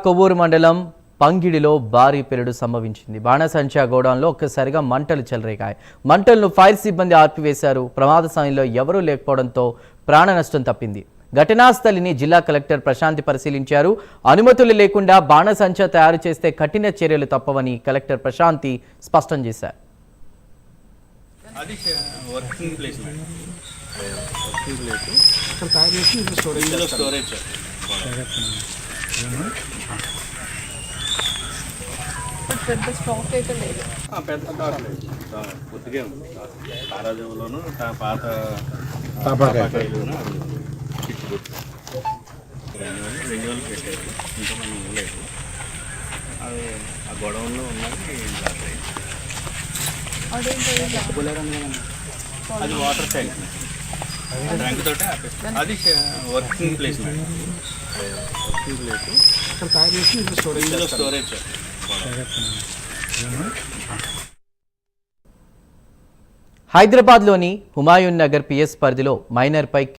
కొవ్వూరు మండలం పంగిడిలో భారీ పేలుడు సంభవించింది. బాణసంచా గోడౌన్లో ఒక్కసారిగా మంటలు చెలరేగాయి. మంటలను ఫైర్ సిబ్బంది ఆర్పివేశారు. ప్రమాద సమయంలో ఎవరూ లేకపోవడంతో ప్రాణ నష్టం తప్పింది. ఘటనా స్థలిని జిల్లా కలెక్టర్ ప్రశాంతి పరిశీలించారు. అనుమతులు లేకుండా బాణసంచా తయారు చేస్తే కఠిన చర్యలు తప్పవని కలెక్టర్ ప్రశాంతి స్పష్టం చేశారు. పెద్ద స్టాక్ అయితే లేదు. కొద్దిగా ఉంది. తారాజంలోను పాత తాపాకాయలును చిట్టుబుట్టు 2 పెట్టారు. ఇంకా మనం ఇవ్వలేదు. అది ఆ గొడవల్లో ఉన్నది. అది వాటర్ ట్యాంక్ తోటి అది working place. Working place storage. హైదరాబాద్లోని హుమాయూన్ నగర్ పిఎస్ పరిధిలో మైనర్పై